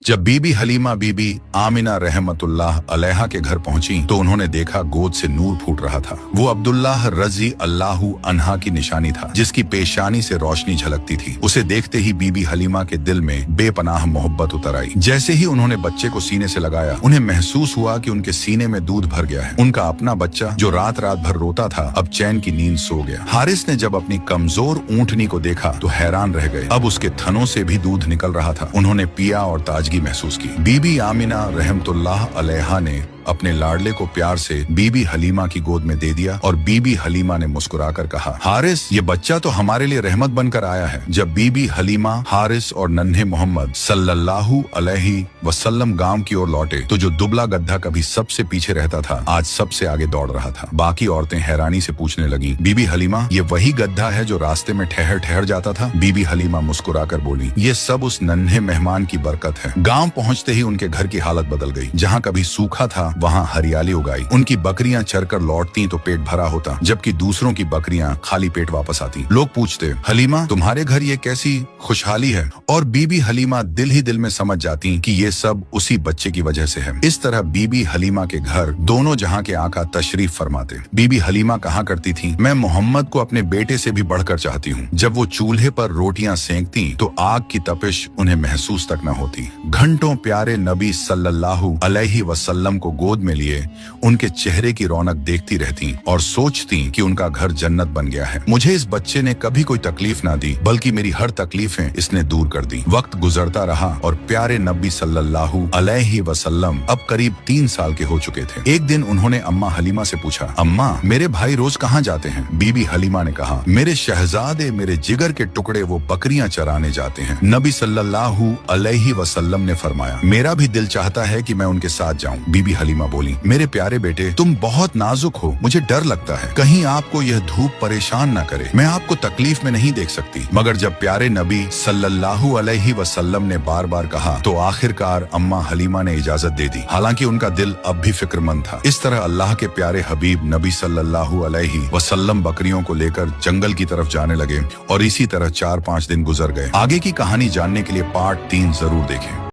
जब बीबी हलीमा बीबी आमिना रहमतुल्लाह अलैहा के घर पहुंची तो उन्होंने देखा गोद से नूर फूट रहा था। वो अब्दुल्लाह रजी अल्लाहु अन्हा की निशानी था, जिसकी पेशानी से रोशनी झलकती थी। उसे देखते ही बीबी हलीमा के दिल में बेपनाह मोहब्बत उतर आई। जैसे ही उन्होंने बच्चे को सीने से लगाया, उन्हें महसूस हुआ कि उनके सीने में दूध भर गया है। उनका अपना बच्चा जो रात रात भर रोता था, अब चैन की नींद सो गया। हारिस ने जब अपनी कमजोर ऊंटनी को देखा तो हैरान रह गए। अब उसके थनों से भी दूध निकल रहा था। उन्होंने पिया और ताजगी महसूस की। बीबी आमिना रहमतुल्लाह अलैहा ने अपने लाडले को प्यार से बीबी हलीमा की गोद में दे दिया और बीबी हलीमा ने मुस्कुराकर कहा, हारिस, ये बच्चा तो हमारे लिए रहमत बनकर आया है। जब बीबी हलीमा, हारिस और नन्हे मोहम्मद सल्लल्लाहु अलैहि वसल्लम गांव की ओर लौटे तो जो दुबला गधा कभी सबसे पीछे रहता था, आज सबसे आगे दौड़ रहा था। बाकी औरतें हैरानी से पूछने लगी, बीबी हलीमा, ये वही गधा है जो रास्ते में ठहर ठहर जाता था? बीबी हलीमा मुस्कुराकर बोली, ये सब उस नन्हे मेहमान की बरकत है। गाँव पहुँचते ही उनके घर की हालत बदल गई। जहाँ कभी सूखा था, वहाँ हरियाली उगाई। उनकी बकरियां चरकर लौटती तो पेट भरा होता, जबकि दूसरों की बकरियां खाली पेट वापस आती। लोग पूछते, हलीमा, तुम्हारे घर ये कैसी खुशहाली है? और बीबी हलीमा दिल ही दिल में समझ जाती कि ये सब उसी बच्चे की वजह से है। इस तरह बीबी हलीमा के घर दोनों जहां के आका तशरीफ फरमाते। बीबी हलीमा कहा करती थी, मैं मोहम्मद को अपने बेटे से भी बढ़कर चाहती हूँ। जब वो चूल्हे पर रोटियां सेंकती तो आग की तपिश उन्हें महसूस तक न होती। घंटों प्यारे नबी सल्लल्लाहु अलैहि वसल्लम को गोद में लिए उनके चेहरे की रौनक देखती रहती और सोचती कि उनका घर जन्नत बन गया है। मुझे इस बच्चे ने कभी कोई तकलीफ ना दी, बल्कि मेरी हर तकलीफें इसने दूर कर दी। वक्त गुजरता रहा और प्यारे नबी सल्लल्लाहु अलैहि वसल्लम अब करीब 3 साल के हो चुके थे। एक दिन उन्होंने अम्मा हलीमा से पूछा, अम्मा, मेरे भाई रोज कहाँ जाते हैं? बीबी हलीमा ने कहा, मेरे शहजादे, मेरे जिगर के टुकड़े, वो बकरियां चराने जाते हैं। नबी सल्लल्लाहु अलैहि वसल्लम ने फरमाया, मेरा भी दिल चाहता है कि मैं उनके साथ जाऊं। बीबी हलीमा बोली, मेरे प्यारे बेटे, तुम बहुत नाजुक हो, मुझे डर लगता है कहीं आपको यह धूप परेशान ना करे। मैं आपको तकलीफ में नहीं देख सकती। मगर जब प्यारे नबी सल्लल्लाहु अलैहि वसल्लम ने बार बार कहा तो आखिरकार अम्मा हलीमा ने इजाजत दे दी। हालांकि उनका दिल अब भी फिक्रमंद था। इस तरह अल्लाह के प्यारे हबीब नबी सल्लल्लाहु अलैहि वसल्लम बकरियों को लेकर जंगल की तरफ जाने लगे और इसी तरह 4-5 दिन गुजर गए। आगे की कहानी जानने के लिए पार्ट 3 जरूर देखें।